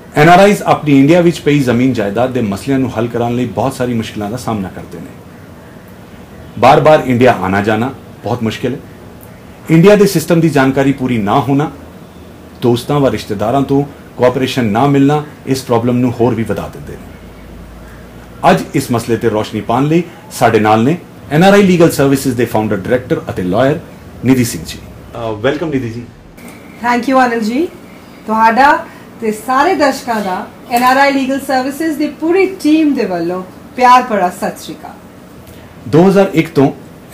NRIs अपनी India which पई जमीन जायदाद के मसलिਆਂ ਨੂੰ हल कराने ਲਈ बहुत सारी मुश्किलों का सामना करते हैं। बार बार इंडिया आना जाना बहुत मुश्किल है। इंडिया के सिस्टम की जानकारी पूरी ना होना, दोस्तों व रिश्तेदारों तो कोऑपरेशन ना मिलना इस प्रॉब्लम ਨੂੰ होर भी ਵਧਾ ਦਿੰਦੇ ਨੇ। ਅੱਜ इस मसले ते रोशनी पाने ਲਈ ਸਾਡੇ ਨਾਲ ਨੇ NRI लीगल सर्विसेज के फाउंडर डायरैक्टर ਅਤੇ lawyer Nidhi Singh ji. Welcome Nidhi ji. Thank you Anil ji. ਤੁਹਾਡਾ ਤੇ ਸਾਰੇ ਦਰਸ਼ਕਾਂ ਦਾ NRI ਲੀਗਲ ਸਰਵਿਸਿਜ਼ ਦੀ ਪੂਰੀ ਟੀਮ ਦੇ ਵੱਲੋਂ ਪਿਆਰ ਭਰਾ ਸਤਿ ਸ਼੍ਰੀ ਅਕਾਲ। 2001 ਤੋਂ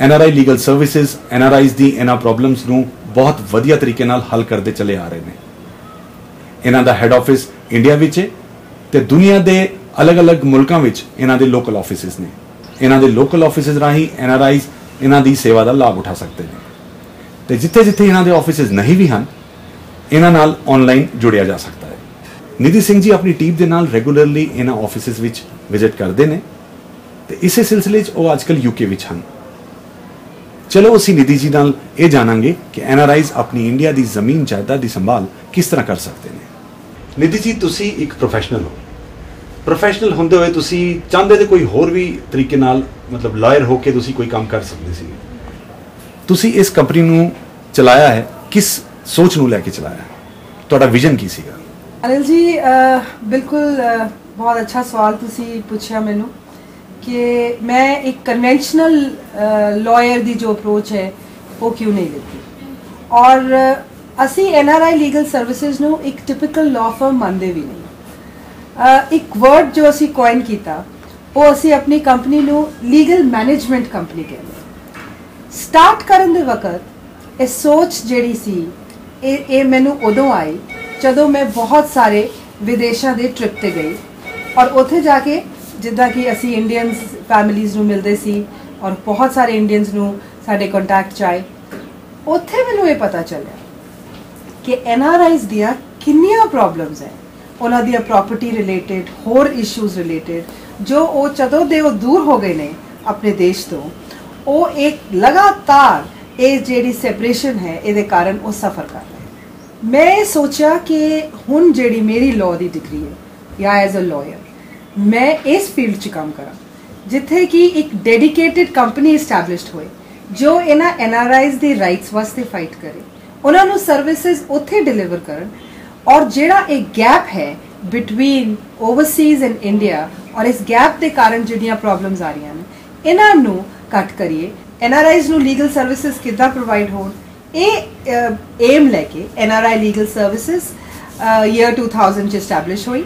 NRI ਲੀਗਲ ਸਰਵਿਸਿਜ਼ NRIs ਦੀ ਇਹਨਾਂ ਪ੍ਰੋਬਲਮਸ ਨੂੰ ਬਹੁਤ ਵਧੀਆ ਤਰੀਕੇ ਨਾਲ ਹੱਲ ਕਰਦੇ ਚਲੇ ਆ ਰਹੇ ਨੇ। ਇਹਨਾਂ ਦਾ ਹੈੱਡ ਆਫਿਸ ਇੰਡੀਆ ਵਿੱਚ ਹੈ ਤੇ ਦੁਨੀਆ ਦੇ ਅਲੱਗ-ਅਲੱਗ ਮੁਲਕਾਂ ਵਿੱਚ ਇਹਨਾਂ ਦੇ ਲੋਕਲ ਆਫਿਸਿਸ ਨੇ। ਇਹਨਾਂ ਦੇ ਲੋਕਲ ਆਫਿਸਿਸ ਰਾਹੀਂ NRIs ਇਹਨਾਂ ਦੀ ਸੇਵਾ ਦਾ ਲਾਭ ਉਠਾ ਸਕਦੇ ਨੇ ਤੇ ਜਿੱਥੇ-ਜਿੱਥੇ ਇਹਨਾਂ ਦੇ ਆਫਿਸਿਸ ਨਹੀਂ ਵੀ ਹਨ, ਇਹਨਾਂ ਨਾਲ ਆਨਲਾਈਨ ਜੁੜਿਆ ਜਾ ਸਕਦਾ ਹੈ। निधि सिंह जी अपनी टीम के नाल रेगुलरली इन्हां ऑफिसिस विच विजिट करते हैं तो इस सिलसिले वो आजकल यूके विच हैं। चलो असीं निधि जी नाल ये जानांगे कि NRIs अपनी इंडिया की जमीन जायदाद की संभाल किस तरह कर सकते हैं। निधि जी तुसीं एक प्रोफैशनल हो, प्रोफैशनल होंदे होए तुसीं चाहते थे कोई होर भी तरीके नाल मतलब लॉयर हो के तुसीं कोई काम कर सकते सी। तुसीं इस कंपनी नूं चलाया है, किस सोच नूं लैके चलाया, तुहाडा विजन की सीगा? अनिल जी बिल्कुल बहुत अच्छा सवाल तुसी पूछा मैनू कि मैं एक कन्वेंशनल लॉयर की जो अप्रोच है वो क्यों नहीं लेती और असी NRI लीगल सर्विसेज नू एक टिपिकल लॉ फर्म मानते भी नहीं। एक वर्ड जो असी कॉइन किया वो असी अपनी कंपनी नू लीगल मैनेजमेंट कंपनी कहते। स्टार्ट करन दे वक्त ये सोच जिहड़ी सी ये मैनू उदों आई ਜਦੋਂ मैं बहुत सारे विदेशों के ट्रिप ते गई और उत्थे जाके जिद्दां कि असी इंडियंस फैमिलीज़ नूं मिलदे सी और बहुत सारे इंडियंस नूं साडे कॉन्टैक्ट च आए। उत्थे मैनूं ये पता चलिया कि NRIs दियां किन्नियां प्रॉब्लम्स है, उन्हां दियां प्रॉपर्टी रिलेटेड होर इशूज़ रिलेटेड जो वो जदों दे वो दूर हो गए ने अपने देश तो वो एक लगातार ये जिहड़ी सैपरेशन है इहदे कारण वो सफ़र कर रहे। मैं सोचा कि हुण जिहड़ी मेरी लॉ की डिग्री है या एज अ लॉयर मैं इस फील्ड च काम करा जिथे कि एक डेडिकेटेड कंपनी इस्टैबलिश्ड होए जो इन्हां NRIs दे राइट्स वास्ते फाइट करे, उन्हां नूं सर्विसेज उत्थे डिलीवर करन और जिहड़ा एक गैप है बिटवीन ओवरसीज एंड इंडिया और इस गैप के कारण जिहड़ियां प्रॉब्लम्स आ रही हैं इन्हां नूं घट करिए। NRIs नूं लीगल सर्विसेज किद्दां प्रोवाइड होण एम लैके NRI लीगल सर्विसेज ईयर 2000 च इस्टैबलिश हुई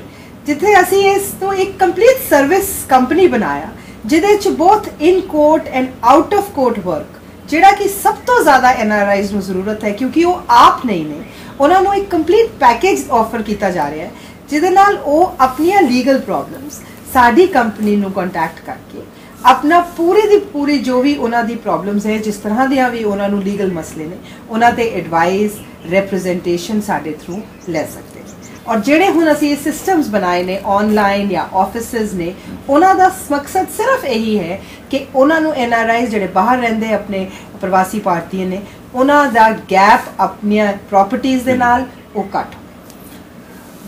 जिथे असी इस तो एक कंप्लीट सर्विस कंपनी बनाया जिहदे च both in court and out of court work जिहड़ा कि सब तो ज़्यादा NRIs नूं जरूरत है क्योंकि वो आप नहीं ने, उन्हां नूं एक कंप्लीट पैकेज ऑफर किया जा रहा है जिहदे नाल वो अपनियां लीगल प्रॉब्लम्स साडी कंपनी नूं कॉन्टैक्ट करके अपना पूरी दी पूरी जो भी उन्हां दी प्रॉब्लम्स है जिस तरह दियां भी उन्हां नूं लीगल मसले ने उन्हां ते एडवाइस रिप्रेजेंटेशन साडे थ्रू ले सकते हैं। और जिहड़े हुण असीं सिस्टम्स बनाए ने ऑनलाइन या ऑफिसेज ने उन्हां दा मकसद सिर्फ यही है कि उन्हां नूं NRIs जिहड़े बाहर रहिंदे अपने प्रवासी भारतीय ने उन्हां दा गैप अपनी प्रॉपर्टीज़ दे नाल वो घट हो।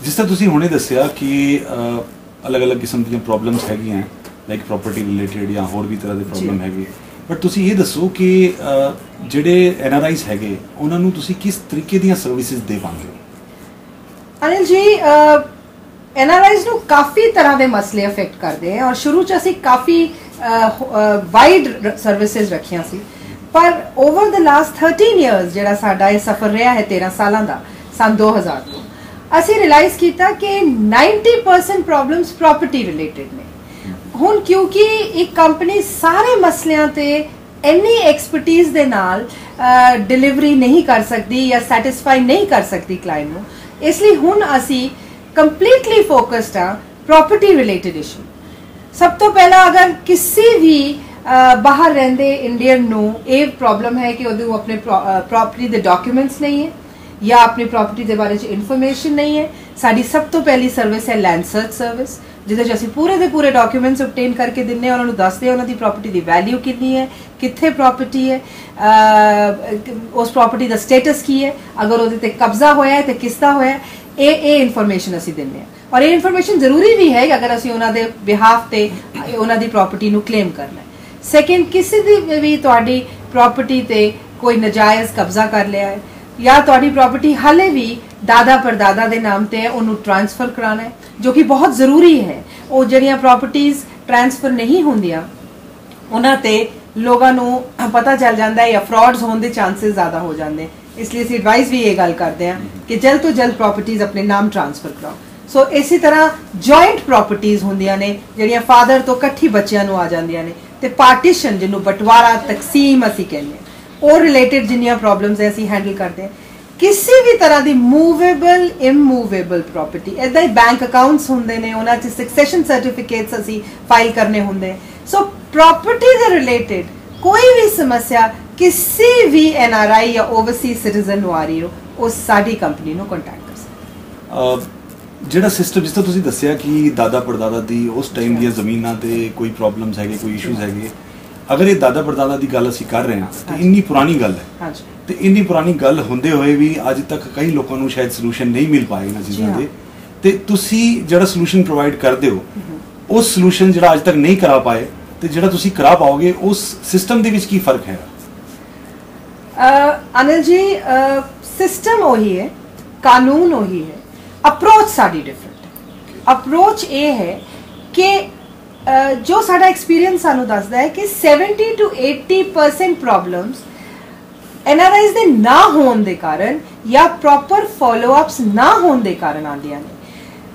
जिस तरह तुसीं हुणे दस्सिया कि अलग-अलग किस्म दी प्रॉब्लम्स हैगियां लाइक प्रॉपर्टी रिलेटेड या होर भी तरह के प्रॉब्लम हैगे, बट तुसीं ये दसो कि जिहड़े NRIs हैगे उन्हां नूं तुसीं किस तरीके दीयां सर्विसेज दे पांदे हो? अनिल जी NRIs नूं काफ़ी तरह के मसले अफेक्ट करते हैं और शुरू च असीं काफ़ी वाइड सर्विसेज रखियां सी पर ओवर द लास्ट 13 ईयर्स जिहड़ा साडा ये सफ़र रहा है 13 सालां दा सन 2000 तो असीं रियलाइज़ किया कि 90% प्रॉब्लम्स प्रॉपर्टी रिलेटेड ने। हुण क्योंकि एक कंपनी सारे मसलियां ते इन्नी एक्सपर्टीज दे नाल डिलीवरी नहीं कर सकती या सैटिस्फाई नहीं कर सकती क्लाइंट नूं, इसलिए हुण असी कंप्लीटली फोकस्ड हाँ प्रॉपर्टी रिलेटेड इशू। सब तो पहला अगर किसी भी बाहर रहंदे इंडियन नूं ये प्रॉब्लम है कि उहदे अपने प्रॉपर्टी दे डॉक्यूमेंट्स नहीं है या अपनी प्रॉपर्टी के बारे में इन्फॉर्मेशन नहीं है, साडी सब तो पहली सर्विस है लैंड सर्च सर्विस जिहदे च असीं पूरे दे पूरे डॉक्यूमेंट्स ऑब्टेन करके दिन्ने, उन्होंने दसदे उन्हां दी प्रॉपर्टी की वैल्यू कितनी है, कित्थे प्रॉपर्टी है, उस प्रॉपर्टी का स्टेटस की है, अगर उहदे ते कब्जा होया है तो किसदा होया है, ਇਹ ਇਨਫੋਰਮੇਸ਼ਨ ਅਸੀਂ ਦਿੰਦੇ ਹਾਂ ਔਰ ਇਹ ਇਨਫੋਰਮੇਸ਼ਨ ਜ਼ਰੂਰੀ ਵੀ ਹੈ ਅਗਰ ਅਸੀਂ ਉਹਨਾਂ ਦੇ ਬਿਹਾਫ ਤੇ ਉਹਨਾਂ ਦੀ ਪ੍ਰਾਪਰਟੀ ਨੂੰ ਕਲੇਮ ਕਰਨਾ ਹੈ। ਸੈਕਿੰਡ, ਕਿਸੇ ਦੀ ਵੀ ਤੁਹਾਡੀ ਪ੍ਰਾਪਰਟੀ ਤੇ ਕੋਈ ਨਜਾਇਜ਼ ਕਬਜ਼ਾ ਕਰ ਲਿਆ ਹੈ ਜਾਂ ਤੁਹਾਡੀ ਪ੍ਰਾਪਰਟੀ ਹਾਲੇ ਵੀ ਦਾਦਾ ਪਰਦਾਦਾ ਦੇ ਨਾਮ ਤੇ ਹੈ, ਉਹਨੂੰ ਟ੍ਰਾਂਸਫਰ ਕਰਾਉਣਾ ਹੈ ਜੋ ਕਿ ਬਹੁਤ ਜ਼ਰੂਰੀ ਹੈ। ਉਹ ਜਿਹੜੀਆਂ ਪ੍ਰਾਪਰਟੀਜ਼ ਟ੍ਰਾਂਸਫਰ ਨਹੀਂ ਹੁੰਦੀਆਂ ਉਹਨਾਂ ਤੇ ਲੋਕਾਂ ਨੂੰ ਪਤਾ ਚੱਲ ਜਾਂਦਾ ਹੈ ਜਾਂ ਫਰਾਡਸ ਹੋਣ ਦੇ ਚਾਂਸਸ ਜ਼ਿਆਦਾ ਹੋ ਜਾਂਦੇ, ਇਸ ਲਈ ਅਸੀਂ ਐਡਵਾਈਸ ਵੀ ਇਹ ਗੱਲ ਕਰਦੇ ਹਾਂ ਕਿ ਜਲਦ ਤੋਂ ਜਲਦ ਪ੍ਰਾਪਰਟੀਜ਼ ਆਪਣੇ ਨਾਮ ਟ੍ਰਾਂਸਫਰ ਕਰਾਓ। ਸੋ ਇਸੇ ਤਰ੍ਹਾਂ ਜੁਆਇੰਟ ਪ੍ਰਾਪਰਟੀਜ਼ ਹੁੰਦੀਆਂ ਨੇ ਜਿਹੜੀਆਂ ਫਾਦਰ ਤੋਂ ਇਕੱਠੀ ਬੱਚਿਆਂ ਨੂੰ ਆ ਜਾਂਦੀਆਂ ਨੇ, ਤੇ ਪਾਰਟੀਸ਼ਨ ਜਿਹਨੂੰ ਬਟਵਾਰਾ ਤਕਸੀਮ ਅਸੀਂ ਕਹਿੰਦੇ ਹਾਂ, ਉਹ ਰਿਲੇਟਡ ਜਿੰਨੀਆਂ ਪ੍ਰੋਬਲਮਸ ਹੈ ਅਸੀਂ ਹੈਂਡਲ ਕਰਦੇ ਹਾਂ। ਕਿਸੇ ਵੀ ਤਰ੍ਹਾਂ ਦੀ ਮੂਵੇਬਲ ਇਮੂਵੇਬਲ ਪ੍ਰਾਪਰਟੀ, ਇੱਦਾਂ ਹੀ ਬੈਂਕ ਅਕਾਊਂਟਸ ਹੁੰਦੇ ਨੇ, ਉਹਨਾਂ 'ਚ ਸਕਸੈਸ਼ਨ ਸਰਟੀਫਿਕੇਟਸ ਅਸੀਂ ਫਾਈਲ ਕਰਨੇ ਹੁੰਦੇ। ਸੋ ਪ੍ਰਾਪਰਟੀ ਦੇ ਰਿਲੇਟਡ ਕੋਈ ਵੀ ਸਮੱਸਿਆ ਕਿਸੇ ਵੀ NRI ਜਾਂ ਓਵਰਸੀਜ਼ ਸਿਟੀਜ਼ਨ ਨੂੰ ਆ ਰਹੀ ਹੋ, ਉਹ ਸਾਡੀ ਕੰਪਨੀ ਨੂੰ ਕੰਟੈਕਟ ਕਰ ਸਕਦਾ। ਜਿਹੜਾ ਸਿਸਟਮ ਜਿਸ ਤਰ੍ਹਾਂ ਤੁਸੀਂ ਦੱਸਿਆ ਕਿ ਦਾਦਾ ਪੜਦਾਦਾ ਦੀ ਉਸ ਟਾਈਮ ਦੀਆਂ ਜ਼ਮੀਨਾਂ ਤੇ ਕੋਈ ਪ੍ਰੋਬਲਮਸ ਹੈਗੇ, ਕੋਈ ਇਸ਼ੂਜ਼ ਹੈਗੇ, ਅਗਰ ਇਹ ਦਾਦਾ ਪੜਦਾਦਾ ਦੀ ਗੱਲ ਅਸੀਂ ਕਰ ਰਹੇ ਹਾਂ ਤਾਂ ਇੰਨੀ ਪੁਰਾਣੀ ਗੱਲ ਹੈ। ਹਾਂਜੀ। ਤੇ ਇੰਨੀ ਪੁਰਾਣੀ ਗੱਲ ਹੁੰਦੇ ਹੋਏ ਵੀ ਅੱਜ ਤੱਕ ਕਈ ਲੋਕਾਂ ਨੂੰ ਸ਼ਾਇਦ ਸੋਲੂਸ਼ਨ ਨਹੀਂ ਮਿਲ ਪਾਏ ਇਹਨਾਂ ਚੀਜ਼ਾਂ ਦੇ, ਤੇ ਤੁਸੀਂ ਜਿਹੜਾ ਸੋਲੂਸ਼ਨ ਪ੍ਰੋਵਾਈਡ ਕਰਦੇ ਹੋ ਉਸ ਸੋਲੂਸ਼ਨ ਜਿਹੜਾ ਅੱਜ ਤੱਕ ਨਹੀਂ ਕਰਾ ਪਾਏ ਤੇ ਜਿਹੜਾ ਤੁਸੀਂ ਕਰਾ ਪਾਓਗੇ ਉਸ ਸਿਸਟਮ ਦੇ ਵਿੱਚ ਕੀ ਫਰਕ ਹੈ? ਅਨਿਲ ਜੀ, ਸਿਸਟਮ ਉਹੀ ਹੈ, ਕਾਨੂੰਨ ਉਹੀ ਹੈ, ਅਪਰੋਚ ਸਾਡੀ ਡਿਫਰੈਂਟ। ਅਪਰੋਚ ਇਹ ਹੈ ਕਿ ਜੋ ਸਾਡਾ ਐਕਸਪੀਰੀਅੰਸ ਸਾਨੂੰ ਦੱਸਦਾ ਹੈ ਕਿ 70 to 80% ਪ੍ਰੋਬਲਮਸ NRIs ਦੇ ਨਾ ਹੋਣ ਦੇ ਕਾਰਨ ਜਾਂ ਪ੍ਰੋਪਰ ਫੋਲੋਅਪਸ ਨਾ ਹੋਣ ਦੇ ਕਾਰਨ ਆਉਂਦੀਆਂ ਨੇ।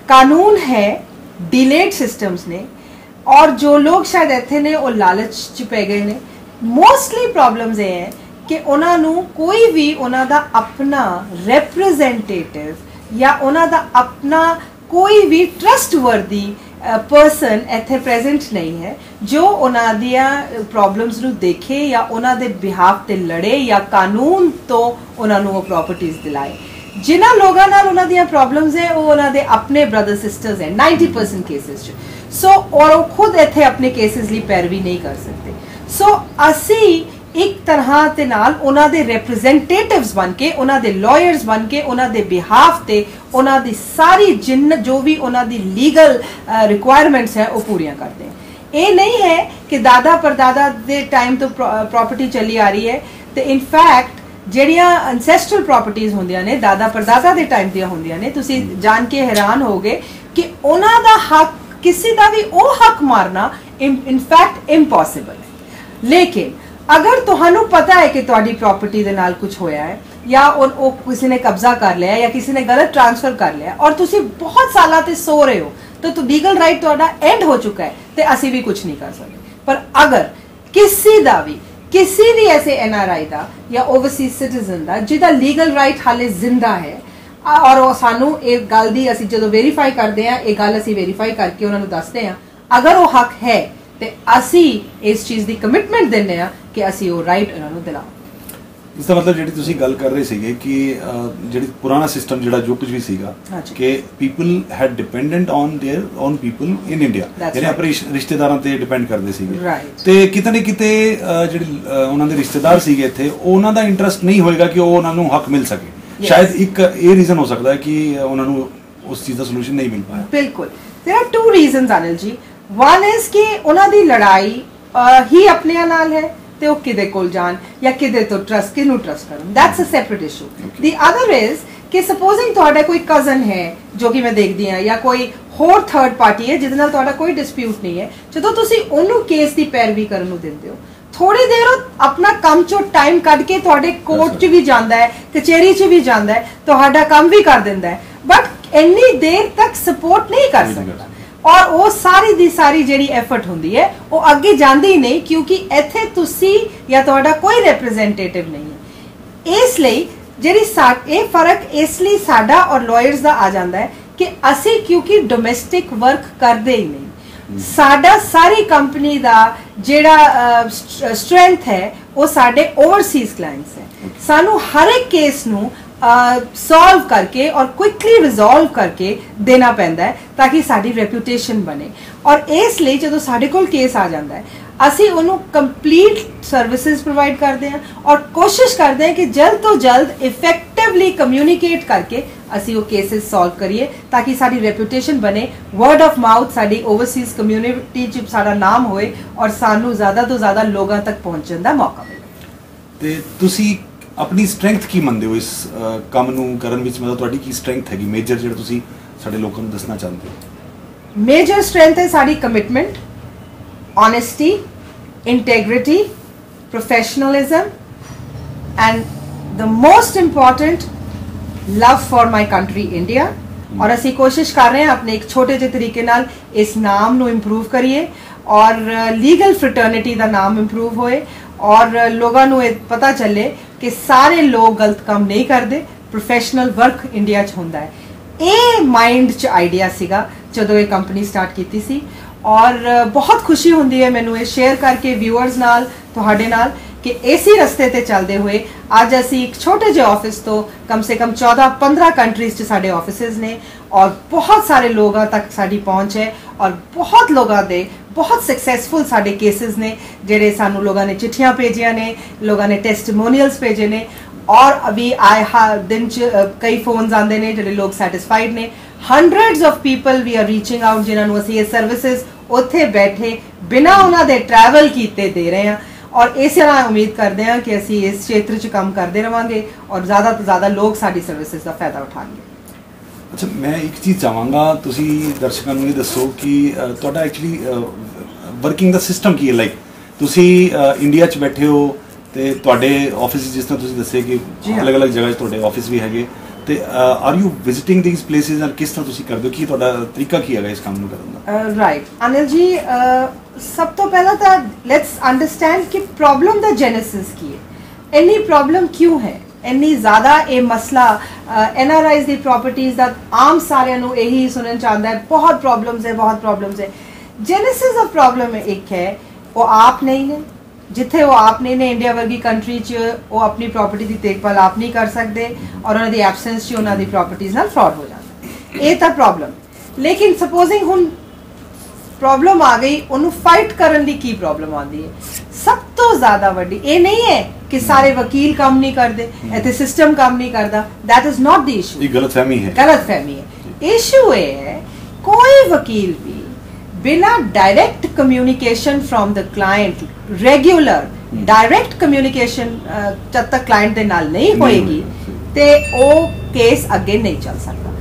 ਕਾਨੂੰਨ ਹੈ, ਡਿਲੇਡ ਸਿਸਟਮਸ ਨੇ, ਔਰ ਜੋ ਲੋਕ ਸ਼ਾਇਦ ਇੱਥੇ ਨੇ ਉਹ ਲਾਲਚ 'ਚ ਪੈ ਗਏ ਨੇ। ਮੋਸਟਲੀ ਪ੍ਰੋਬਲਮਸ ਇਹ ਹੈ ਕਿ ਉਹਨਾਂ ਨੂੰ ਕੋਈ ਵੀ ਉਹਨਾਂ ਦਾ ਆਪਣਾ ਰੈਪਰੈਜ਼ੈਂਟੇਟਿਵ ਜਾਂ ਉਹਨਾਂ ਦਾ ਆਪਣਾ ਕੋਈ ਵੀ ਟਰਸਟਵਰਦੀ ਪਰਸਨ ਇੱਥੇ ਪ੍ਰੈਜ਼ੈਂਟ ਨਹੀਂ ਹੈ ਜੋ ਉਹਨਾਂ ਦੀਆਂ ਪ੍ਰੋਬਲਮਸ ਨੂੰ ਦੇਖੇ ਜਾਂ ਉਹਨਾਂ ਦੇ ਬਿਹਾਫ ਤੇ ਲੜੇ ਜਾਂ ਕਾਨੂੰਨ ਤੋਂ ਉਹਨਾਂ ਨੂੰ ਉਹ ਪ੍ਰਾਪਰਟੀਜ਼ ਦਿਲਾਏ। ਜਿਨ੍ਹਾਂ ਲੋਕਾਂ ਨਾਲ ਉਹਨਾਂ ਦੀਆਂ ਪ੍ਰੋਬਲਮਸ ਹੈ ਉਹ ਉਹਨਾਂ ਦੇ ਆਪਣੇ ਬ੍ਰਦਰ ਸਿਸਟਰਸ ਹੈ 90% ਕੇਸਿਸ 'ਚ। ਸੋ ਔਰ ਉਹ ਖੁਦ ਇੱਥੇ ਆਪਣੇ ਕੇਸਿਸ ਲਈ ਪੈਰਵੀ ਨਹੀਂ ਕਰ ਸਕਦੇ। ਸੋ ਅਸੀਂ ਇੱਕ ਤਰ੍ਹਾਂ ਦੇ ਨਾਲ ਉਹਨਾਂ ਦੇ ਰਿਪਰੈਜ਼ੈਂਟੇਟਿਵਸ ਬਣ ਕੇ, ਉਹਨਾਂ ਦੇ ਲਾਇਰਸ ਬਣ ਕੇ, ਉਹਨਾਂ ਦੇ ਬਿਹਾਫ ਤੇ ਉਹਨਾਂ ਦੀ ਸਾਰੀ ਜੋ ਵੀ ਉਹਨਾਂ ਦੀ ਲੀਗਲ ਰਿਕੁਆਇਰਮੈਂਟਸ ਹੈ ਉਹ ਪੂਰੀਆਂ ਕਰਦੇ ਹਾਂ। ਇਹ ਨਹੀਂ ਹੈ ਕਿ ਦਾਦਾ ਪਰਦਾਦਾ ਦੇ ਟਾਈਮ ਤੋਂ ਪ੍ਰਾਪਰਟੀ ਚੱਲੀ ਆ ਰਹੀ ਹੈ, ਤੇ ਇਨਫੈਕਟ ਜਿਹੜੀਆਂ ਐਂਸੈਸਟਰਲ ਪ੍ਰਾਪਰਟੀਜ਼ ਹੁੰਦੀਆਂ ਨੇ ਦਾਦਾ ਪਰਦਾਦਾ ਦੇ ਟਾਈਮ ਦੀਆਂ ਹੁੰਦੀਆਂ ਨੇ, ਤੁਸੀਂ ਜਾਣ ਕੇ ਹੈਰਾਨ ਹੋਗੇ ਕਿ ਉਹਨਾਂ ਦਾ ਹੱਕ, ਕਿਸੇ ਦਾ ਵੀ ਉਹ ਹੱਕ ਮਾਰਨਾ ਇਨਫੈਕਟ ਇੰਪੋਸੀਬਲ ਹੈ। ਲੇਕਿਨ ਅਗਰ ਤੁਹਾਨੂੰ ਪਤਾ ਹੈ ਕਿ ਤੁਹਾਡੀ ਪ੍ਰਾਪਰਟੀ ਦੇ ਨਾਲ ਕੁਝ ਹੋਇਆ ਹੈ ਜਾਂ ਉਹ ਕਿਸੇ ਨੇ ਕਬਜ਼ਾ ਕਰ ਲਿਆ ਜਾਂ ਕਿਸੇ ਨੇ ਗਲਤ ਟ੍ਰਾਂਸਫਰ ਕਰ ਲਿਆ ਔਰ ਤੁਸੀਂ ਬਹੁਤ ਸਾਲਾਂ ਤੇ ਸੋ ਰਹੇ ਹੋ, ਤਾਂ ਲੀਗਲ ਰਾਈਟ ਤੁਹਾਡਾ ਐਂਡ ਹੋ ਚੁੱਕਾ ਹੈ ਤੇ ਅਸੀਂ ਵੀ ਕੁਝ ਨਹੀਂ ਕਰ ਸਕਦੇ। ਪਰ ਅਗਰ ਕਿਸੇ ਵੀ ਐਸੇ NRI ਦਾ ਜਾਂ ਓਵਰਸੀਜ਼ ਸਿਟੀਜ਼ਨ ਦਾ ਜਿਹਦਾ ਲੀਗਲ ਰਾਈਟ ਹਾਲੇ ਜ਼ਿੰਦਾ ਹੈ, ਔਰ ਉਹ ਸਾਨੂੰ ਇਹ ਗੱਲ ਦੀ ਅਸੀਂ ਜਦੋਂ ਵੈਰੀਫਾਈ ਕਰਦੇ ਹਾਂ, ਇਹ ਗੱਲ ਅਸੀਂ ਵੈਰੀਫਾਈ ਕਰਕੇ ਉਹਨਾਂ ਨੂੰ ਦੱਸਦੇ ਹਾਂ, ਅਗਰ ਉਹ ਹੱਕ ਹੈ ਤੇ ਅਸੀਂ ਇਸ ਚੀਜ਼ ਦੀ ਕਮਿਟਮੈਂਟ ਦਿੰਦੇ ਹਾਂ ਕਿ ਅਸੀਂ ਉਹ ਰਾਈਟ ਉਹਨਾਂ ਨੂੰ ਦਿਲਾਵਾਂਗੇ। ਇਸ ਦਾ ਮਤਲਬ ਜਿਹੜੀ ਤੁਸੀਂ ਗੱਲ ਕਰ ਰਹੇ ਸੀਗੇ ਕਿ ਜਿਹੜੀ ਪੁਰਾਣਾ ਸਿਸਟਮ ਜਿਹੜਾ ਜੋ ਕੁਝ ਵੀ ਸੀਗਾ ਕਿ people head dependent on their own people in India, ਜਿਹੜੇ ਆਪਣੇ ਰਿਸ਼ਤੇਦਾਰਾਂ ਤੇ ਡਿਪੈਂਡ ਕਰਦੇ ਸੀਗੇ, ਤੇ ਕਿਤੇ ਨਾ ਕਿਤੇ ਜਿਹੜੇ ਉਹਨਾਂ ਦੇ ਰਿਸ਼ਤੇਦਾਰ ਸੀਗੇ ਇੱਥੇ, ਉਹਨਾਂ ਦਾ ਇੰਟਰਸਟ ਨਹੀਂ ਹੋਏਗਾ ਕਿ ਉਹ ਉਹਨਾਂ ਨੂੰ ਹੱਕ ਮਿਲ ਸਕੇ। ਸ਼ਾਇਦ ਇੱਕ ਇਹ ਰੀਜ਼ਨ ਹੋ ਸਕਦਾ ਹੈ ਕਿ ਉਹਨਾਂ ਨੂੰ ਉਸ ਚੀਜ਼ ਦਾ ਸੋਲੂਸ਼ਨ ਨਹੀਂ ਮਿਲ ਪਾਇਆ। ਬਿਲਕੁਲ, देयर आर 2 ਰੀਜ਼ਨਸ ਅਨਿਲ ਜੀ। ਵਨ ਇਜ਼ ਕਿ ਉਹਨਾਂ ਦੀ ਲੜਾਈ ਹੀ ਆਪਣਿਆਂ ਨਾਲ ਹੈ ਤੇ ਉਹ ਕਿਦੇ ਕੋਲ ਜਾਣ ਜਾਂ ਕਿਦੇ ਤੋਂ ਕਿਹਨੂੰ ਟਰਸਟ ਕਰਨ, that's a separate issue. The other is ਕਿ ਸਪੋਜ਼ਿੰਗ ਤੁਹਾਡਾ ਕੋਈ ਕਜ਼ਨ ਹੈ ਜੋ ਕਿ ਮੈਂ ਦੇਖਦੀ ਹਾਂ ਜਾਂ ਕੋਈ ਹੋਰ ਥਰਡ ਪਾਰਟੀ ਹੈ ਜਿਹਦੇ ਨਾਲ ਤੁਹਾਡਾ ਕੋਈ ਡਿਸਪਿਊਟ ਨਹੀਂ ਹੈ, ਜਦੋਂ ਤੁਸੀਂ ਉਹਨੂੰ ਕੇਸ ਦੀ ਪੈਰਵੀ ਕਰਨ ਨੂੰ ਦਿੰਦੇ ਹੋ, ਥੋੜੀ ਦੇਰ ਉਹ ਆਪਣਾ ਕੰਮ ਚੋਂ ਟਾਈਮ ਕੱਢ ਕੇ ਤੁਹਾਡੇ ਕੋਰਟ 'ਚ ਵੀ ਜਾਂਦਾ ਹੈ, ਕਚਹਿਰੀ 'ਚ ਵੀ ਜਾਂਦਾ ਹੈ, ਤੁਹਾਡਾ ਕੰਮ ਵੀ ਕਰ ਦਿੰਦਾ ਹੈ, ਬਟ ਇੰਨੀ ਦੇਰ ਤੱਕ ਸਪੋਰਟ ਨਹੀਂ ਕਰ ਸਕਦਾ ਔਰ ਉਹ ਸਾਰੀ ਦੀ ਸਾਰੀ ਜਿਹੜੀ ਐਫਰਟ ਹੁੰਦੀ ਹੈ ਉਹ ਅੱਗੇ ਜਾਂਦੀ ਹੀ ਨਹੀਂ, ਕਿਉਂਕਿ ਇੱਥੇ ਤੁਸੀਂ ਜਾਂ ਤੁਹਾਡਾ ਕੋਈ ਰਿਪਰੈਜ਼ੈਂਟੇਟਿਵ ਨਹੀਂ ਹੈ। ਇਸ ਲਈ ਜਿਹੜੀ ਇਹ ਫਰਕ ਇਸ ਲਈ ਸਾਡਾ ਔਰ ਲਾਇਰਸ ਦਾ ਆ ਜਾਂਦਾ ਹੈ ਕਿ ਅਸੀਂ ਕਿਉਂਕਿ ਡੋਮੈਸਟਿਕ ਵਰਕ ਕਰਦੇ ਹੀ ਨਹੀਂ, ਸਾਡਾ ਸਾਰੀ ਕੰਪਨੀ ਦਾ ਜਿਹੜਾ ਸਟਰੈਂਥ ਹੈ ਉਹ ਸਾਡੇ ਓਵਰਸੀਜ਼ ਕਲਾਇੰਟਸ ਹੈ। ਸਾਨੂੰ ਹਰ ਇੱਕ ਕੇਸ ਨੂੰ ਸੋਲਵ करके और क्विकली रिजॉल्व करके देना पैंदा है ताकि साड़ी रेपुटेशन बने। और इसलिए जो साढ़े कोल केस आ जाता है ਅਸੀਂ ਉਹਨੂੰ ਕੰਪਲੀਟ ਸਰਵਿਸਿਜ਼ ਪ੍ਰੋਵਾਈਡ ਕਰਦੇ ਹਾਂ ਔਰ ਕੋਸ਼ਿਸ਼ ਕਰਦੇ ਹਾਂ ਕਿ ਜਲਦ ਤੋਂ ਜਲਦ ਇਫੈਕਟਿਵਲੀ ਕਮਿਊਨੀਕੇਟ ਕਰਕੇ ਅਸੀਂ ਉਹ ਕੇਸਿਸ ਸੋਲਵ ਕਰੀਏ ਤਾਂ ਕਿ ਸਾਡੀ ਰੈਪਿਊਟੇਸ਼ਨ ਬਣੇ, ਵਰਡ ਆਫ ਮਾਊਥ ਸਾਡੀ ਓਵਰਸੀਜ਼ ਕਮਿਊਨਿਟੀ 'ਚ ਸਾਡਾ ਨਾਮ ਹੋਏ ਔਰ ਸਾਨੂੰ ਜ਼ਿਆਦਾ ਤੋਂ ਜ਼ਿਆਦਾ ਲੋਕਾਂ ਤੱਕ ਪਹੁੰਚਣ ਦਾ ਮੌਕਾ ਮਿਲੇ। ਤੇ ਤੁਸੀਂ ਆਪਣੀ ਸਟਰੈਂਥ ਕੀ ਮੰਨਦੇ ਹੋ ਇਸ ਕੰਮ ਨੂੰ ਕਰਨ ਵਿੱਚ? ਮਤਲਬ ਤੁਹਾਡੀ ਕੀ ਸਟਰੈਂਥ ਹੈਗੀ ਮੇਜਰ, ਜਿਹੜਾ ਤੁਸੀਂ ਸਾਡੇ ਲੋਕਾਂ ਨੂੰ ਦੱਸਣਾ ਚਾਹੁੰਦੇ ਹੋ? ਮੇਜਰ ਸਟਰੈਂਥ ਹੈ ਸਾਡੀ commitment, honesty, integrity, professionalism, and the most important, love for my country India। और ਅਸੀਂ ਕੋਸ਼ਿਸ਼ ਕਰ ਰਹੇ ਹਾਂ ਆਪਣੇ ਇੱਕ ਛੋਟੇ ਜਿਹੇ ਤਰੀਕੇ ਨਾਲ ਇਸ ਨਾਮ ਨੂੰ ਇੰਪਰੂਵ ਕਰੀਏ ਔਰ ਲੀਗਲ ਫਰਟਰਨਿਟੀ ਦਾ ਨਾਮ ਇੰਪਰੂਵ ਹੋਏ ਔਰ ਲੋਕਾਂ ਨੂੰ ਇਹ ਪਤਾ ਚੱਲੇ ਕਿ ਸਾਰੇ ਲੋਕ ਗਲਤ ਕੰਮ ਨਹੀਂ ਕਰਦੇ, ਪ੍ਰੋਫੈਸ਼ਨਲ ਵਰਕ ਇੰਡੀਆ 'ਚ ਹੁੰਦਾ ਹੈ। ਇਹ ਮਾਈਂਡ 'ਚ ਆਈਡੀਆ ਸੀਗਾ ਜਦੋਂ ਇਹ ਕੰਪਨੀ ਸਟਾਰਟ ਕੀਤੀ ਸੀ ਔਰ ਬਹੁਤ ਖੁਸ਼ੀ ਹੁੰਦੀ ਹੈ ਮੈਨੂੰ ਇਹ ਸ਼ੇਅਰ ਕਰਕੇ ਵਿਊਅਰਸ ਨਾਲ, ਤੁਹਾਡੇ ਨਾਲ, ਕਿ ਇਸੇ ਰਸਤੇ ਤੇ ਚੱਲਦੇ ਹੋਏ ਅੱਜ ਅਸੀਂ ਇੱਕ ਛੋਟੇ ਜਿਹੇ ਆਫਿਸ ਤੋਂ ਕਮ ਸੇ ਕਮ 14-15 ਕੰਟਰੀਜ਼ 'ਚ ਸਾਡੇ ਆਫਿਸਿਸ ਨੇ ਔਰ ਬਹੁਤ ਸਾਰੇ ਲੋਕਾਂ ਤੱਕ ਸਾਡੀ ਪਹੁੰਚ ਹੈ ਔਰ ਬਹੁਤ ਲੋਕਾਂ ਦੇ ਬਹੁਤ ਸਕਸੈਸਫੁਲ ਸਾਡੇ ਕੇਸਿਸ ਨੇ ਜਿਹੜੇ ਸਾਨੂੰ ਲੋਕਾਂ ਨੇ ਚਿੱਠੀਆਂ ਭੇਜੀਆਂ ਨੇ, ਲੋਕਾਂ ਨੇ ਟੈਸਟੀਮੋਨੀਅਲਸ ਭੇਜੇ ਨੇ ਔਰ ਅਭੀ ਦਿਨ 'ਚ ਕਈ ਫੋਨਸ ਆਉਂਦੇ ਨੇ ਜਿਹੜੇ ਲੋਕ ਸੈਟਿਸਫਾਈਡ ਨੇ। hundreds of people we are reaching out ਜਿਨ੍ਹਾਂ ਨੂੰ ਅਸੀਂ ਇਹ ਸਰਵਿਸਿਜ਼ ਉੱਥੇ ਬੈਠੇ ਬਿਨਾਂ ਉਹਨਾਂ ਦੇ ਟਰੈਵਲ ਕੀਤੇ ਦੇ ਰਹੇ ਹਾਂ ਔਰ ਇਸੇ ਤਰ੍ਹਾਂ ਉਮੀਦ ਕਰਦੇ ਹਾਂ ਕਿ ਅਸੀਂ ਇਸ ਖੇਤਰ 'ਚ ਕੰਮ ਕਰਦੇ ਰਵਾਂਗੇ ਔਰ ਜ਼ਿਆਦਾ ਤੋਂ ਜ਼ਿਆਦਾ ਲੋਕ ਸਾਡੀ ਸਰਵਿਸਿਜ਼ ਦਾ ਫਾਇਦਾ ਉਠਾਉਣਗੇ। ਅੱਛਾ, ਮੈਂ ਇੱਕ ਚੀਜ਼ ਚਾਹਾਂਗਾ, ਤੁਸੀਂ ਦਰਸ਼ਕਾਂ ਨੂੰ ਇਹ ਦੱਸੋ ਕਿ ਤੁਹਾਡਾ ਐਕਚੁਅਲੀ ਵਰਕਿੰਗ ਦਾ ਸਿਸਟਮ ਕੀ ਹੈ? ਲਾਈਕ ਤੁਸੀਂ ਇੰਡੀਆ 'ਚ ਬੈਠੇ ਹੋ ਤੇ ਤੁਹਾਡੇ ਆਫਿਸ ਜਿਸ ਤਰ੍ਹਾਂ ਤੁਸੀਂ ਦੱਸੇ ਕਿ ਅਲੱਗ-ਅਲੱਗ ਜਗ੍ਹਾ 'ਚ ਤੁਹਾਡੇ ਆਫਿਸ ਵੀ ਹੈਗੇ, ਤੇ are you visiting these places ਔਰ ਕਿਸ ਤਰ੍ਹਾਂ ਤੁਸੀਂ ਕਰਦੇ ਹੋ? ਕੀ ਤੁਹਾਡਾ ਤਰੀਕਾ ਕੀ ਹੈਗਾ ਇਸ ਕੰਮ ਨੂੰ ਕਰਨ ਦਾ? ਰਾਈਟ ਅਨਿਲ ਜੀ, ਸਭ ਤੋਂ ਪਹਿਲਾਂ ਤਾਂ ਲੈਟਸ ਅੰਡਰਸਟੈਂਡ ਕਿ ਪ੍ਰੋਬਲਮ ਦਾ ਜੈਨੇਸਿਸ ਕੀ ਹੈ, ਇੰਨੀ ਪ੍ਰੋਬਲਮ ਕਿਉਂ ਹੈ, ਇੰਨੀ ਜ਼ਿਆਦਾ ਇਹ ਮਸਲਾ NRIs ਦੀ ਪ੍ਰਾਪਰਟੀਜ਼ ਦਾ ਆਮ ਸਾਰਿਆਂ ਨੂੰ ਇਹੀ ਸੁਣਨ ਚਾਹੁੰਦਾ ਹੈ, ਬਹੁਤ ਪ੍ਰੋਬਲਮਸ ਹੈ, ਬਹੁਤ ਪ੍ਰੋਬਲਮਸ ਹੈ। ਜੈਨੇਸਿਸ ਆਫ ਪ੍ਰੋਬਲਮ ਇੱਕ ਹੈ, ਉਹ ਆਪ ਨਹੀਂ ਨੇ, ਜਿੱਥੇ ਉਹ ਆਪ ਨਹੀਂ ਨੇ ਇੰਡੀਆ ਵਰਗੀ ਕੰਟਰੀ 'ਚ ਉਹ ਆਪਣੀ ਪ੍ਰਾਪਰਟੀ ਦੀ ਦੇਖਭਾਲ ਆਪ ਨਹੀਂ ਕਰ ਸਕਦੇ ਔਰ ਉਹਨਾਂ ਦੀ ਐਬਸੈਂਸ 'ਚ ਉਹਨਾਂ ਦੀ ਪ੍ਰਾਪਰਟੀਜ਼ ਨਾਲ ਫਰਾਡ ਹੋ ਜਾਂਦਾ, ਇਹ ਤਾਂ ਪ੍ਰੋਬਲਮ। ਲੇਕਿਨ ਸਪੋਜ਼ਿੰਗ ਹੁਣ ਪ੍ਰੋਬਲਮ ਆ ਗਈ, ਉਹਨੂੰ ਫਾਈਟ ਕਰਨ ਦੀ ਕੀ ਪ੍ਰੋਬਲਮ ਆਉਂਦੀ ਹੈ? ਸਭ ਤੋਂ ਜ਼ਿਆਦਾ ਵੱਡੀ ਇਹ ਨਹੀਂ ਹੈ ਕਿ ਸਾਰੇ ਵਕੀਲ ਕੰਮ ਨਹੀਂ ਕਰਦੇ, ਇੱਥੇ ਸਿਸਟਮ ਕੰਮ ਨਹੀਂ ਕਰਦਾ, that is not the issue. ਇਹ ਗਲਤਫਹਿਮੀ ਹੈ, ਗਲਤਫਹਿਮੀ ਹੈ। ਇਸ਼ੂ ਇਹ ਹੈ ਕੋਈ ਵਕੀਲ ਵੀ ਬਿਨਾ direct communication from the client, regular direct communication ਜਦ ਤੱਕ ਕਲਾਇੰਟ ਦੇ ਨਾਲ ਨਹੀਂ ਹੋਏਗੀ ਤੇ ਉਹ ਕੇਸ ਅੱਗੇ ਨਹੀਂ ਚੱਲ ਸਕਦਾ।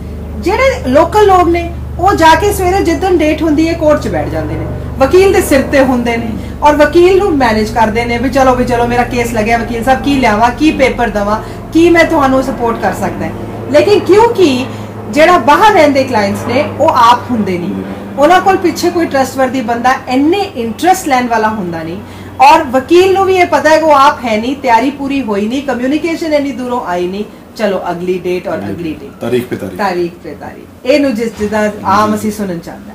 ਜਿਹੜੇ ਲੋਕਲ ਲੋਕ ਨੇ ਉਹ ਜਾ ਕੇ ਸਵੇਰੇ ਜਿੱਦਣ ਡੇਟ ਹੁੰਦੀ ਹੈ ਕੋਰਟ 'ਚ ਬੈਠ ਜਾਂਦੇ ਨੇ, ਵਕੀਲ ਦੇ ਸਿਰ ਤੇ ਹੁੰਦੇ ਨੇ ਔਰ ਵਕੀਲ ਨੂੰ ਮੈਨੇਜ ਕਰਦੇ ਨੇ ਵੀ ਚਲੋ ਮੇਰਾ ਕੇਸ ਲੱਗਿਆ, ਵਕੀਲ ਸਾਹਿਬ ਕੀ ਲਿਆਵਾਂ, ਕੀ ਪੇਪਰ ਦੇਵਾਂ, ਕੀ ਮੈਂ ਤੁਹਾਨੂੰ ਸਪੋਰਟ ਕਰ ਸਕਦਾ। ਲੇਕਿਨ ਕਿਉਂਕਿ ਜਿਹੜਾ ਬਾਹਰ ਰਹਿੰਦੇ ਕਲਾਇੰਟਸ ਨੇ ਉਹ ਆਪ ਹੁੰਦੇ ਨਹੀਂ, ਉਹਨਾਂ ਕੋਲ ਪਿੱਛੇ ਕੋਈ ਟਰਸਟਵਰਦੀ ਬੰਦਾ ਇੰਨੇ ਇੰਟਰਸਟ ਲੈਣ ਵਾਲਾ ਹੁੰਦਾ ਨਹੀਂ ਔਰ ਵਕੀਲ ਨੂੰ ਵੀ ਇਹ ਪਤਾ ਹੈ ਕਿ ਉਹ ਆਪ ਹੈ ਨਹੀਂ, ਤਿਆਰੀ ਪੂਰੀ ਹੋਈ ਨਹੀਂ, ਕਮਿਊਨੀਕੇਸ਼ਨ ਇੰਨੀ ਦੂਰੋਂ ਆਈ ਨਹੀਂ, ਚਲੋ ਅਗਲੀ ਡੇਟ ਔਰ ਅਗਲੀ ਡੇਟ, ਤਾਰੀਖ ਪੇ ਤਾਰੀਖ ਇਹਨੂੰ ਜਿੱਦਾਂ ਆਮ ਅਸੀਂ ਸੁਣਨ ਚਾਹੁੰਦਾ।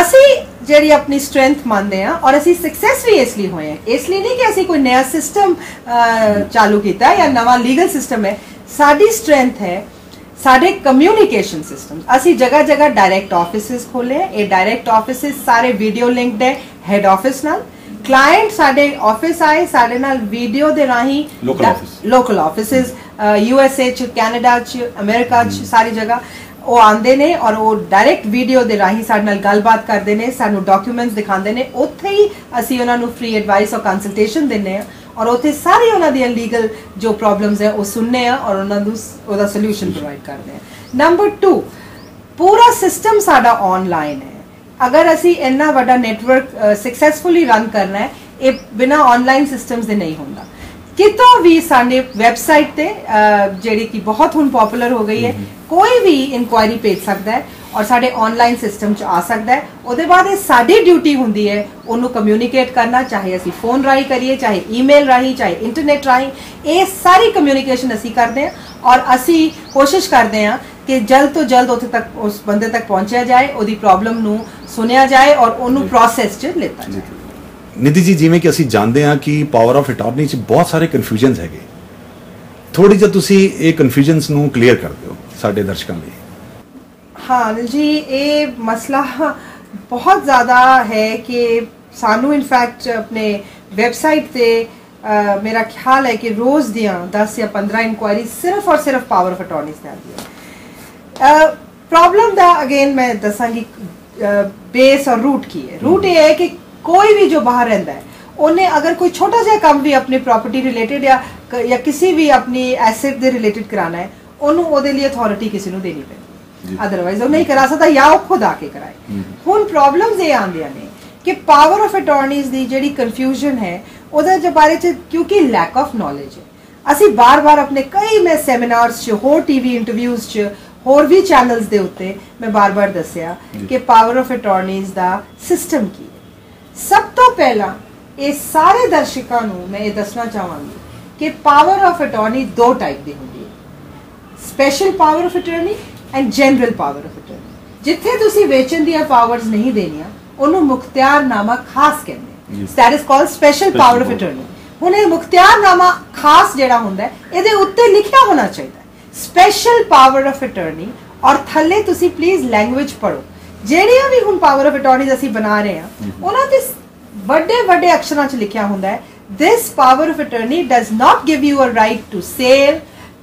ਅਸੀਂ ਜਿਹੜੀ ਆਪਣੀ ਸਟਰੈਂਥ ਮੰਨਦੇ ਹਾਂ ਔਰ ਅਸੀਂ ਸਕਸੈਸ ਵੀ ਇਸ ਲਈ ਹੋਏ ਹਾਂ, ਇਸ ਲਈ ਨਹੀਂ ਕਿ ਅਸੀਂ ਕੋਈ ਨਵਾਂ ਸਿਸਟਮ ਚਾਲੂ ਕੀਤਾ ਜਾਂ ਨਵਾਂ ਲੀਗਲ ਸਿਸਟਮ ਹੈ। ਸਾਡੀ ਸਟਰੈਂਥ ਹੈ ਸਾਡੇ ਕਮਿਊਨੀਕੇਸ਼ਨ ਸਿਸਟਮ। ਅਸੀਂ ਜਗ੍ਹਾ ਜਗ੍ਹਾ ਡਾਇਰੈਕਟ ਆਫਿਸਿਸ ਖੋਲੇ, ਇਹ ਡਾਇਰੈਕਟ ਆਫਿਸਿਸ ਸਾਰੇ ਵੀਡੀਓ ਲਿੰਕਡ ਹੈ ਹੈਡ ਆਫਿਸ ਨਾਲ। ਕਲਾਇੰਟ ਸਾਡੇ ਆਫਿਸ ਆਏ ਸਾਡੇ ਨਾਲ ਵੀਡੀਓ ਦੇ ਰਾਹੀਂ, ਲੋਕਲ ਆਫਿਸਿਸ USA 'ਚ, ਕੈਨੇਡਾ 'ਚ, ਅਮਰੀਕਾ 'ਚ, ਸਾਰੀ ਜਗ੍ਹਾ ਉਹ ਆਉਂਦੇ ਨੇ ਔਰ ਉਹ ਡਾਇਰੈਕਟ ਵੀਡੀਓ ਦੇ ਰਾਹੀਂ ਸਾਡੇ ਨਾਲ ਗੱਲਬਾਤ ਕਰਦੇ ਨੇ, ਸਾਨੂੰ ਡਾਕੂਮੈਂਟਸ ਦਿਖਾਉਂਦੇ ਨੇ, ਉੱਥੇ ਹੀ ਅਸੀਂ ਉਹਨਾਂ ਨੂੰ ਫ੍ਰੀ ਐਡਵਾਈਸ ਔਰ ਕੰਸਲਟੇਸ਼ਨ ਦਿੰਦੇ ਹਾਂ ਔਰ ਉੱਥੇ ਸਾਰੀ ਉਹਨਾਂ ਦੀਆਂ ਲੀਗਲ ਜੋ ਪ੍ਰੋਬਲਮਸ ਹੈ ਉਹ ਸੁਣਨੇ ਆ ਔਰ ਉਹਨਾਂ ਨੂੰ ਉਹਦਾ ਸੋਲੂਸ਼ਨ ਪ੍ਰੋਵਾਈਡ ਕਰਦੇ ਹਾਂ। ਨੰਬਰ 2, ਪੂਰਾ ਸਿਸਟਮ ਸਾਡਾ ਆਨਲਾਈਨ ਹੈ। ਅਗਰ ਅਸੀਂ ਇੰਨਾ ਵੱਡਾ ਨੈਟਵਰਕ ਸਕਸੈਸਫੁਲੀ ਰਨ ਕਰਨਾ ਹੈ, ਇਹ ਬਿਨਾ ਆਨਲਾਈਨ ਸਿਸਟਮਸ ਦੇ ਨਹੀਂ ਹੁੰਦਾ। ਕਿਤੋਂ ਵੀ ਸਾਡੇ ਵੈਬਸਾਈਟ ਤੇ ਜਿਹੜੀ ਕਿ ਬਹੁਤ ਹੁਣ ਪਪੂਲਰ ਹੋ ਗਈ ਹੈ, ਕੋਈ ਵੀ ਇਨਕੁਆਇਰੀ ਭੇਜ ਸਕਦਾ ਹੈ ਔਰ ਸਾਡੇ ਆਨਲਾਈਨ ਸਿਸਟਮ 'ਚ ਆ ਸਕਦਾ ਹੈ। ਉਹਦੇ ਬਾਅਦ ਇਹ ਸਾਡੀ ਡਿਊਟੀ ਹੁੰਦੀ ਹੈ ਉਹਨੂੰ ਕਮਿਊਨੀਕੇਟ ਕਰਨਾ, ਚਾਹੇ ਅਸੀਂ ਫੋਨ ਰਾਹੀਂ ਕਰੀਏ, ਚਾਹੇ ਈਮੇਲ ਰਾਹੀਂ, ਚਾਹੇ ਇੰਟਰਨੈਟ ਰਾਹੀਂ, ਇਹ ਸਾਰੀ ਕਮਿਊਨੀਕੇਸ਼ਨ ਅਸੀਂ ਕਰਦੇ ਹਾਂ ਔਰ ਅਸੀਂ ਕੋਸ਼ਿਸ਼ ਕਰਦੇ ਹਾਂ ਕਿ ਜਲਦ ਤੋਂ ਜਲਦ ਉੱਥੇ ਤੱਕ ਉਸ ਬੰਦੇ ਤੱਕ ਪਹੁੰਚਿਆ ਜਾਏ, ਉਹਦੀ ਪ੍ਰੋਬਲਮ ਨੂੰ ਸੁਣਿਆ ਜਾਏ ਔਰ ਉਹਨੂੰ ਪ੍ਰੋਸੈਸ 'ਚ ਲਿੱਤਾ ਜਾਏ। ਨਿਧੀ ਜੀ, ਜਿਵੇਂ ਕਿ ਅਸੀਂ ਜਾਣਦੇ ਹਾਂ ਕਿ ਪਾਵਰ ਆਫ ਅਟਾਰਨੀ 'ਚ ਬਹੁਤ ਸਾਰੇ ਕਨਫਿਊਜ਼ਨਸ ਹੈਗੇ, ਥੋੜੀ ਜਿਹੀ ਤੁਸੀਂ ਇਹ ਕਨਫਿਊਜ਼ਨਸ ਨੂੰ ਕਲੀਅਰ ਕਰ ਦਿਓ ਸਾਡੇ ਦਰਸ਼ਕਾਂ ਲਈ। हाँ जी, ये मसला बहुत ज़्यादा है कि सानू इनफैक्ट अपने वैबसाइट पे मेरा ख्याल है कि रोज़ दियाँ 10 या 15 इंक्वायरी सिर्फ और सिर्फ पावर ऑफ अटॉर्नीज ने आती है। प्रॉब्लम दा अगेन मैं दसांगी बेस और रूट की है। रूट ये है कि कोई भी जो बाहर रहता है उन्हें अगर कोई छोटा सा काम भी अपनी प्रॉपर्टी रिलेटेड या किसी भी अपनी एसेट दे रिलेटेड कराना है उन्होंने ਉਹਦੇ लिए अथॉरिटी किसी ਨੂੰ देनी ਪੈਂਦੀ, अदरवाइज ਉਹ नहीं करा सकता या ਉਹ खुद आके कराए। ਹੁਣ प्रॉब्लम्स ये आंदियां ने कि पावर ऑफ अटॉर्नीज ਦੀ ਜਿਹੜੀ ਕਨਫਿਊਜ਼ਨ ਹੈ ਉਹਦੇ ਬਾਰੇ ਚ क्योंकि लैक ऑफ नॉलेज है। ਅਸੀਂ बार-बार अपने कई मैं ਸੈਮੀਨਾਰਸ ਚ ਹੋਰ टीवी इंटरव्यूज ਚ ਹੋਰ ਵੀ ਚੈਨਲਸ ਦੇ ਉੱਤੇ मैं बार-बार ਦੱਸਿਆ ਕਿ पावर ऑफ अटॉर्नीज ਦਾ सिस्टम ਕੀ है। सब तो पहला ये सारे दर्शकों ਨੂੰ मैं ये दसना ਚਾਹਾਂਗੀ कि पावर ऑफ अटॉर्नी दो टाइप ਦੀ ਹੁੰਦੀ ਹੈ, special power of attorney and general power of attorney. जिथे ਤੁਸੀਂ ਵੇਚਣ ਦੀਆਂ ਪਾਵਰਸ ਨਹੀਂ ਦੇਣੀਆਂ ਉਹਨੂੰ ਮੁਖਤਿਆਰਨਾਮਾ ਖਾਸ ਕਹਿੰਦੇ ਆ, that is called special power of attorney. ਹੁਣ ਇਹ ਮੁਖਤਿਆਰਨਾਮਾ ਖਾਸ ਜਿਹੜਾ ਹੁੰਦਾ ਹੈ ਇਹਦੇ ਉੱਤੇ ਲਿਖਿਆ ਹੋਣਾ ਚਾਹੀਦਾ स्पेशल पावर ऑफ अटॉर्नी और थल्ले ਤੁਸੀਂ प्लीज लैंग्वेज पढ़ो। ਜਿਹੜੀਆਂ ਵੀ ਹੁਣ पावर ऑफ अटॉर्नीज ਅਸੀਂ ਬਣਾ ਰਹੇ ਹਾਂ ਉਹਨਾਂ ਤੇ ਵੱਡੇ ਵੱਡੇ ਅੱਖਰਾਂ 'ਚ ਲਿਖਿਆ ਹੁੰਦਾ ਹੈ this power of attorney does not give you a right to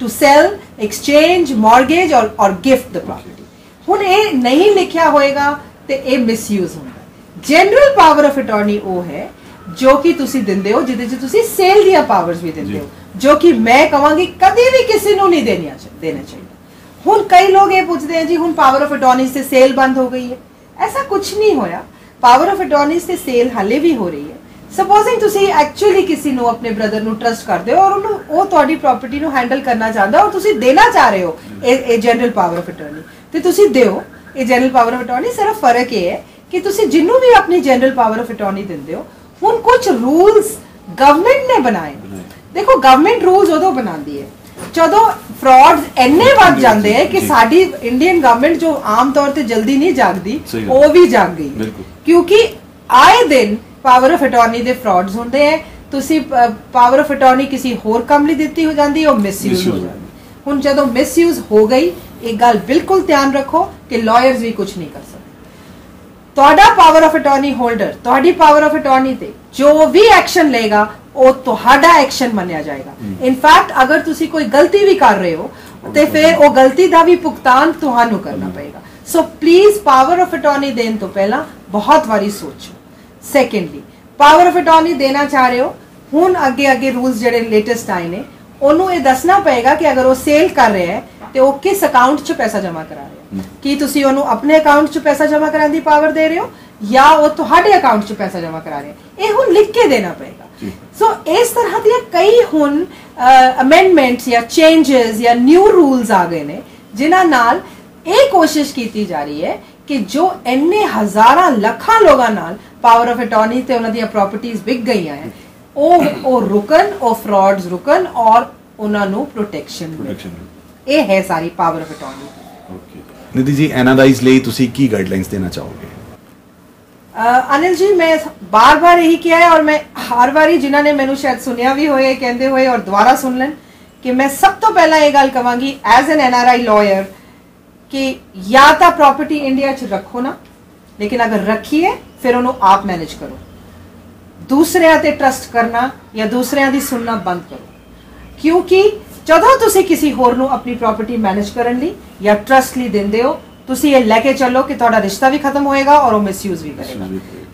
sell, exchange, mortgage or gift the property। ਹੁਣ ਇਹ ਨਹੀਂ ਲਿਖਿਆ ਹੋਏਗਾ ਤੇ ਇਹ ਮਿਸਯੂਜ਼ ਹੁੰਦਾ। ਜਨਰਲ ਪਾਵਰ ਆਫ ਅਟਾਰਨੀ ਉਹ ਹੈ ਜੋ ਕਿ ਤੁਸੀਂ ਦਿੰਦੇ ਹੋ ਜਿਹਦੇ 'ਚ ਤੁਸੀਂ ਸੇਲ ਦੀਆਂ ਪਾਵਰਸ ਵੀ ਦਿੰਦੇ ਹੋ, ਜੋ ਕਿ ਮੈਂ ਕਹਾਂਗੀ ਕਦੇ ਵੀ ਕਿਸੇ ਨੂੰ ਨਹੀਂ ਦੇਣਾ ਚਾਹੀਦਾ। ਹੁਣ ਕਈ ਲੋਕ ਇਹ ਪੁੱਛਦੇ हैं जी ਹੁਣ ਪਾਵਰ ਆਫ ਅਟਾਰਨੀ से सेल बंद हो गई है, ऐसा कुछ नहीं होया। पावर ऑफ अटॉर्नी से सेल हाले भी हो रही है। सपोजिंग ਤੁਸੀਂ एक्चुअली किसी ਨੂੰ ਆਪਣੇ ਬ੍ਰਦਰ ਨੂੰ ਟਰਸਟ ਕਰਦੇ ਹੋ और ਉਹਨੂੰ ਉਹ ਤੁਹਾਡੀ ਪ੍ਰਾਪਰਟੀ ਨੂੰ ਹੈਂਡਲ ਕਰਨਾ ਚਾਹੁੰਦਾ और ਤੁਸੀਂ ਦੇਣਾ ਚਾਹ ਰਹੇ ਹੋ ਇਹ ਜਨਰਲ ਪਾਵਰ ਆਫ ਅਟਾਰਨੀ ਤੇ ਤੁਸੀਂ ਦਿਓ ਇਹ ਜਨਰਲ ਪਾਵਰ ਆਫ ਅਟਾਰਨੀ। ਸਿਰਫ ਫਰਕ ਇਹ ਹੈ ਕਿ ਤੁਸੀਂ ਜਿੰਨੂੰ ਵੀ ਆਪਣੀ ਜਨਰਲ ਪਾਵਰ ਆਫ ਅਟਾਰਨੀ ਦਿੰਦੇ ਹੋ ਹੁਣ ਕੁਝ ਰੂਲਸ ਗਵਰਨਮੈਂਟ ਨੇ ਬਣਾਏ। ਦੇਖੋ ਗਵਰਨਮੈਂਟ ਰੂਲਸ ਉਦੋਂ ਬਣਾਉਂਦੀ ਹੈ ਜਦੋਂ फ्रॉड्स ਇੰਨੇ ਵੱਧ ਜਾਂਦੇ ਹੈ ਕਿ ਸਾਡੀ ਇੰਡੀਅਨ ਗਵਰਨਮੈਂਟ ਜੋ ਆਮ ਤੌਰ ਤੇ ਜਲਦੀ ਨਹੀਂ ਜਾਗਦੀ ਉਹ ਵੀ ਜਾਗ ਗਈ, ਕਿਉਂਕਿ ਆਏ ਦਿਨ ਪਾਵਰ ਆਫ ਅਟਾਰਨੀ ਦੇ ਫਰਾਡਸ ਹੁੰਦੇ ਹੈ। ਤੁਸੀਂ ਪਾਵਰ ਆਫ ਅਟਾਰਨੀ ਕਿਸੇ ਹੋਰ ਕੰਮ ਲਈ ਦਿੱਤੀ ਹੋ ਜਾਂਦੀ ਉਹ ਮਿਸਯੂਜ਼ ਹੋ ਜਾਂਦੀ। ਹੁਣ ਜਦੋਂ ਮਿਸਯੂਜ਼ ਹੋ ਗਈ ਇਹ ਗੱਲ ਬਿਲਕੁਲ ਧਿਆਨ ਰੱਖੋ ਕਿ ਲਾਇਰਸ ਵੀ ਕੁਝ ਨਹੀਂ ਕਰ ਸਕਦੇ। ਤੁਹਾਡਾ ਪਾਵਰ ਆਫ ਅਟਾਰਨੀ ਹੋਲਡਰ ਤੁਹਾਡੀ ਪਾਵਰ ਆਫ ਅਟਾਰਨੀ ਤੇ ਜੋ ਵੀ ਐਕਸ਼ਨ ਲਏਗਾ ਉਹ ਤੁਹਾਡਾ ਐਕਸ਼ਨ ਮੰਨਿਆ ਜਾਏਗਾ। ਇਨਫੈਕਟ ਅਗਰ ਤੁਸੀਂ ਕੋਈ ਗਲਤੀ ਵੀ ਕਰ ਰਹੇ ਹੋ ਤੇ ਫਿਰ ਉਹ ਗਲਤੀ ਦਾ ਵੀ ਭੁਗਤਾਨ ਤੁਹਾਨੂੰ ਕਰਨਾ ਪਏਗਾ। So please power of attorney ਦੇਣ ਤੋਂ ਪਹਿਲਾਂ ਬਹੁਤ ਵਾਰੀ ਸੋਚੋ। ਸੈਕੰਡਲੀ ਪਾਵਰ ਆਫ ਅਟਾਰਨੀ ਦੇਣਾ ਚਾਹ ਰਹੇ ਹੋ ਹੁਣ ਅੱਗੇ ਰੂਲਸ ਜਿਹੜੇ ਲੇਟੈਸਟ ਆਏ ਨੇ ਉਹਨੂੰ ਇਹ ਦੱਸਣਾ ਪਏਗਾ ਕਿ ਅਗਰ ਉਹ ਸੇਲ ਕਰ ਰਿਹਾ ਹੈ ਤੇ ਉਹ ਕਿਸ ਅਕਾਊਂਟ 'ਚ ਪੈਸਾ ਜਮ੍ਹਾਂ ਕਰਾ ਰਿਹਾ ਹੈ। ਕੀ ਤੁਸੀਂ ਉਹਨੂੰ ਆਪਣੇ ਅਕਾਊਂਟ 'ਚ ਪੈਸਾ ਜਮ੍ਹਾਂ ਕਰਾਉਣ ਦੀ ਪਾਵਰ ਦੇ ਰਹੇ ਹੋ ਜਾਂ ਉਹ ਤੁਹਾਡੇ ਅਕਾਊਂਟ 'ਚ ਪੈਸਾ ਜਮ੍ਹਾਂ ਕਰਾ ਰਿਹਾ, ਇਹ ਹੁਣ ਲਿਖ ਕੇ ਦੇਣਾ ਪਏਗਾ। ਸੋ ਇਸ ਤਰ੍ਹਾਂ ਦੀਆਂ ਕਈ ਹੁਣ ਅਮੈਂਡਮੈਂਟਸ ਜਾਂ ਚੇਂਜਸ ਜਾਂ ਨਿਊ ਰੂਲਸ ਆ ਗਏ ਨੇ ਜਿਨ੍ਹਾਂ ਨਾਲ ਇਹ ਕੋਸ਼ਿਸ਼ ਕੀਤੀ ਜਾ ਰਹੀ ਹੈ ਕਿ ਜੋ ਇੰਨੇ ਹਜ਼ਾਰਾਂ ਲੱਖਾਂ ਲੋਕਾਂ ਨਾਲ ਪਾਵਰ ਆਫ ਅਟਾਰਨੀ ਤੇ ਉਹਨਾਂ ਦੀਆਂ ਪ੍ਰਾਪਰਟੀਆਂ ਵਿਕ ਗਈਆਂ ਹੈ ਉਹ ਰੁਕਣ, ਉਹ ਫਰਾਡਸ ਰੁਕਣ ਔਰ ਉਹਨਾਂ ਨੂੰ ਪ੍ਰੋਟੈਕਸ਼ਨ ਮਿਲੇ। ਇਹ ਹੈ ਸਾਰੀ ਪਾਵਰ ਆਫ ਅਟਾਰਨੀ। ਓਕੇ ਨਿਧੀ ਜੀ, ਐਨਆਰਆਈਜ਼ ਲਈ ਤੁਸੀਂ ਕੀ ਗਾਈਡਲਾਈਨਸ ਦੇਣਾ ਚਾਹੋਗੇ? अनिल जी मैं बार बार यही किया है और मैं हर बारी जिन्होंने मैंने शायद सुनिया भी होए कहते हुए और दोबारा सुन लें कि मैं सब तो पहला ये गल कहांगी एज एन एनआरआई लॉयर कि या तो प्रॉपर्टी इंडिया च रखो ना, लेकिन अगर रखिए फिर उन्होंने आप मैनेज करो। दूसरिया ते ट्रस्ट करना या दूसरिया दी सुनना बंद करो, क्योंकि जदों तुसी किसी होर नूं अपनी प्रॉपर्टी मैनेज करन लई या ट्रस्ट लई दिंदे हो ਤੁਸੀਂ ਇਹ ਲੈ ਕੇ ਚੱਲੋ ਕਿ ਤੁਹਾਡਾ ਰਿਸ਼ਤਾ ਵੀ ਖਤਮ ਹੋਏਗਾ ਔਰ ਉਹ ਮਿਸਯੂਜ਼ ਵੀ ਕਰੇਗਾ।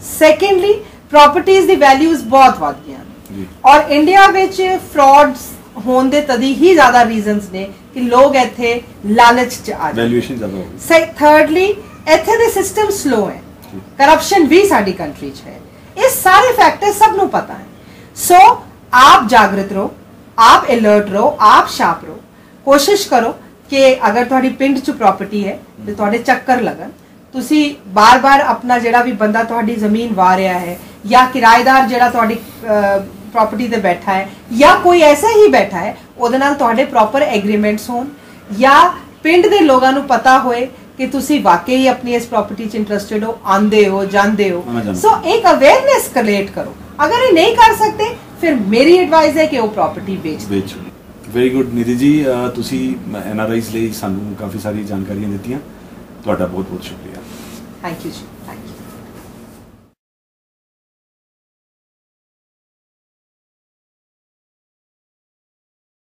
ਸੈਕੰਡਲੀ ਪ੍ਰਾਪਰਟੀਆਂ ਦੀ ਵੈਲਿਊਜ਼ ਬਹੁਤ ਵੱਧ ਗਈਆਂ ਨੇ ਔਰ ਇੰਡੀਆ ਵਿੱਚ ਫਰਾਡਸ ਹੋਣ ਦੇ ਤਦੀ ਹੀ ਜ਼ਿਆਦਾ ਰੀਜ਼ਨਸ ਨੇ ਕਿ ਲੋਕ ਇੱਥੇ ਲਾਲਚ 'ਚ ਆ ਜਾਂਦੇ, ਵੈਲਿਊਏਸ਼ਨ ਜ਼ਿਆਦਾ ਹੋ ਗਈ। ਥਰਡਲੀ ਇੱਥੇ ਦੇ ਸਿਸਟਮ ਸਲੋ ਹੈ, ਕਰਪਸ਼ਨ ਵੀ ਸਾਡੀ ਕੰਟਰੀ 'ਚ ਹੈ। ਇਹ ਸਾਰੇ ਫੈਕਟਰ ਸਭ ਨੂੰ ਪਤਾ ਹੈ। ਸੋ ਆਪ ਜਾਗਰਤ ਰਹੋ, ਆਪ ਅਲਰਟ ਰਹੋ, ਆਪ ਸ਼ਾਰਪ ਰਹੋ। ਕੋਸ਼ਿਸ਼ ਕਰੋ कि अगर तुहाडी पिंड च प्रॉपर्टी है तो तुहाडे चक्कर लगन, तुसी बार बार अपना जिहड़ा भी बंदा तुहाडी जमीन वा रहा है या किराएदार जिहड़ा तुहाडी प्रॉपर्टी ते बैठा है या कोई ऐसा ही बैठा है उहदे नाल तुहाडे प्रॉपर एग्रीमेंट्स होण या पिंड दे लोगां नूं पता होए कि तुसी वाकई अपनी इस प्रॉपर्टी च इंटरेस्टेड हो, आंदे हो, जांदे हो। सो एक अवेयरनेस क्रिएट करो। अगर ये नहीं कर सकते फिर मेरी एडवाइस है कि वो प्रॉपर्टी बेच दो। वेरी गुड निधि जी, ਤੁਸੀਂ ਐਨਆਰਆਈਜ਼ ਲਈ ਸਾਨੂੰ ਕਾਫੀ ਸਾਰੀ ਜਾਣਕਾਰੀਆਂ ਦਿੱਤੀਆਂ। ਤੁਹਾਡਾ ਬਹੁਤ ਬਹੁਤ ਸ਼ੁਕਰੀਆ। Thank you ji.